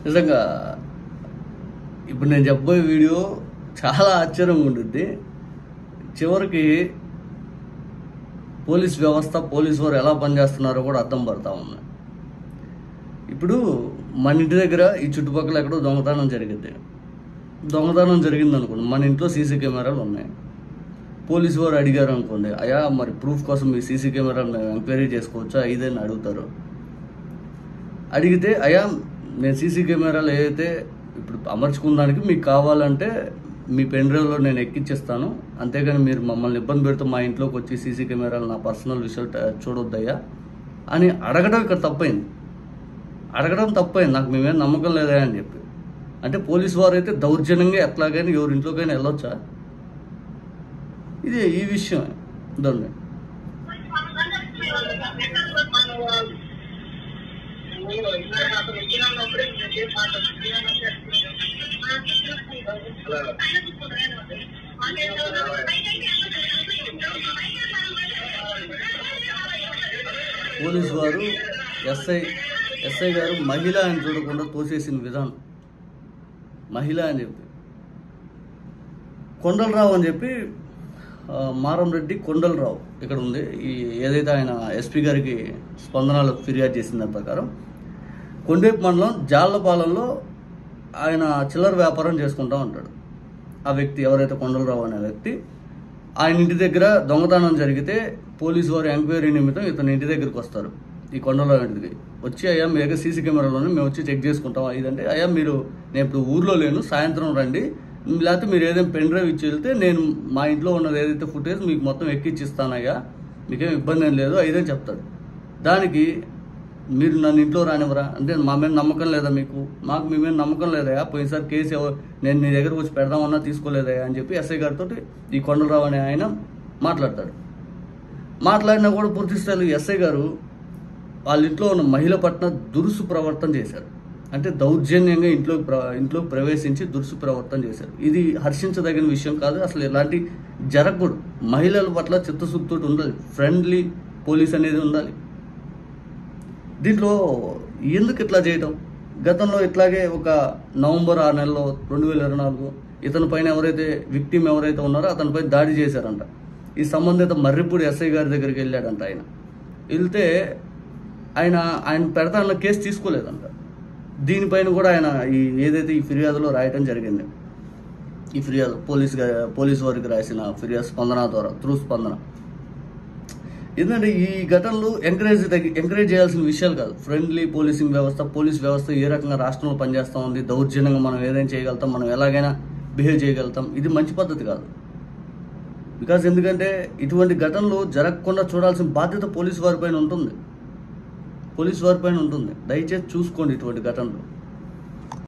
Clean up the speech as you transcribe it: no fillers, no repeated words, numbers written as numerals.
నిజంగా ఇప్పుడు నేను చెప్పబోయే వీడియో చాలా ఆశ్చర్యంగా ఉంటుంది. చివరికి పోలీస్ వ్యవస్థ, పోలీసు వారు ఎలా పనిచేస్తున్నారో కూడా అర్థం పడతా ఉంది. ఇప్పుడు మన ఇంటి దగ్గర ఈ చుట్టుపక్కల ఎక్కడో దొంగతనం జరిగింది అనుకోండి, మన ఇంట్లో సీసీ కెమెరాలు ఉన్నాయి. పోలీసు వారు అడిగారు అనుకోండి, అయ్యా మరి ప్రూఫ్ కోసం మీ సీసీ కెమెరాలు మేము ఎంక్వైరీ చేసుకోవచ్చా ఇదేని అడుగుతారు. అడిగితే అయ్యా నేను సీసీ కెమెరాలు ఏదైతే ఇప్పుడు అమర్చుకున్నానికి మీకు కావాలంటే మీ పెన్ డ్రైవ్లో నేను ఎక్కించేస్తాను, అంతేగాని మీరు మమ్మల్ని ఇబ్బంది పెడుతూ మా ఇంట్లోకి వచ్చి సీసీ కెమెరాలు నా పర్సనల్ విషయాలు చూడొద్దయ్యా అని అడగడం ఇక్కడ తప్పైంది. నాకు మేమేం నమ్మకం లేదా అని చెప్పి. అంటే పోలీసు వారు అయితే దౌర్జన్యంగా ఎట్లాగైనా ఎవరింట్లోకైనా వెళ్ళొచ్చా? ఇది ఈ విషయం ఇదండి. పోలీసు వారు ఎస్ఐ గారు మహిళ అని చూడకుండా తోసేసిన విధానం, మహిళ అని చెప్పి కొండలరావు అని చెప్పి మారంరెడ్డి కొండలరావు ఇక్కడ ఉంది. ఈ ఏదైతే ఆయన ఎస్పీ గారికి స్పందనలో ఫిర్యాదు చేసిన దాని ప్రకారం కొండేపు మండలం జాళ్లపాలెంలో ఆయన చిల్లర వ్యాపారం చేసుకుంటూ ఉంటాడు. ఆ వ్యక్తి ఎవరైతే కొండలరావు అనే వ్యక్తి, ఆయన ఇంటి దగ్గర దొంగతనం జరిగితే పోలీసు వారు ఎంక్వైరీ నిమిత్తం ఇతని ఇంటి దగ్గరికి వస్తారు. ఈ కొండలరావు ఇంటికి వచ్చి, అయ్యా మీ దగ్గర సీసీ కెమెరాలోనే మేము వచ్చి చెక్ చేసుకుంటాం. ఇదంటే, అయ్యా నేను ఇప్పుడు ఊర్లో లేను, సాయంత్రం రండి, లేకపోతే మీరు ఏదైనా పెన్ డ్రైవ్ ఇచ్చి వెళ్తే నేను మా ఇంట్లో ఉన్నది ఏదైతే ఫుటేజ్ మీకు మొత్తం ఎక్కిచ్చిస్తానయ్యా, మీకేం ఇబ్బంది ఏం లేదు ఇదని చెప్తాడు. దానికి మీరు నన్ను ఇంట్లో రానివ్వరా అంటే, మా మీద నమ్మకం లేదా మీకు? మాకు మీ మీద నమ్మకం లేదయా, పోయినసారి కేసు నేను నీ దగ్గరకు వచ్చి పెడదామన్నా తీసుకోలేదయా అని చెప్పి ఎస్ఐ గారితో ఈ కొండలరావు అనే ఆయన మాట్లాడతాడు. మాట్లాడినా కూడా పూర్తి స్థాయిలో ఎస్ఐ గారు వాళ్ళ ఇంట్లో ఉన్న మహిళ పట్ల దురుసు ప్రవర్తన చేశారు. అంటే దౌర్జన్యంగా ఇంట్లోకి ప్రవేశించి దురుసు ప్రవర్తన చేశారు. ఇది హర్షించదగిన విషయం కాదు, అసలు ఇలాంటి జరగకూడదు. మహిళల పట్ల చిత్తశుద్ధితో ఉండాలి, ఫ్రెండ్లీ పోలీస్ అనేది ఉండాలి. దీంట్లో ఎందుకు ఇట్లా చేయటం? గతంలో ఇట్లాగే ఒక నవంబర్ 6 నెలలో 2024 ఇతని పైన విక్టిమ్ ఎవరైతే ఉన్నారో అతనిపై దాడి చేశారంట. ఈ సంబంధిత మర్రిపూడి ఎస్ఐ గారి దగ్గరికి వెళ్ళాడంట. ఆయన వెళ్తే ఆయన పెడతాన్న కేసు తీసుకోలేదంట. దీనిపైన కూడా ఆయన ఏదైతే ఈ ఫిర్యాదులో రాయటం జరిగింది, ఈ ఫిర్యాదు పోలీసు వారికి రాసిన ఫిర్యాదు స్పందన ద్వారా త్రూ స్పందన. ఎందుకంటే ఈ ఘటనలు ఎంకరేజ్ చేయాల్సిన విషయాలు కాదు. ఫ్రెండ్లీ పోలీసింగ్ వ్యవస్థ, పోలీస్ వ్యవస్థ ఏ రకంగా రాష్ట్రంలో పనిచేస్తూ ఉంది, దౌర్జన్యంగా మనం ఏదైనా చేయగలుగుతాం, మనం ఎలాగైనా బిహేవ్ చేయగలుగుతాం, ఇది మంచి పద్ధతి కాదు. బికాజ్ ఎందుకంటే ఇటువంటి ఘటనలు జరగకుండా చూడాల్సిన బాధ్యత పోలీసు వారిపైన ఉంటుంది. దయచేసి చూసుకోండి ఇటువంటి ఘటనలు.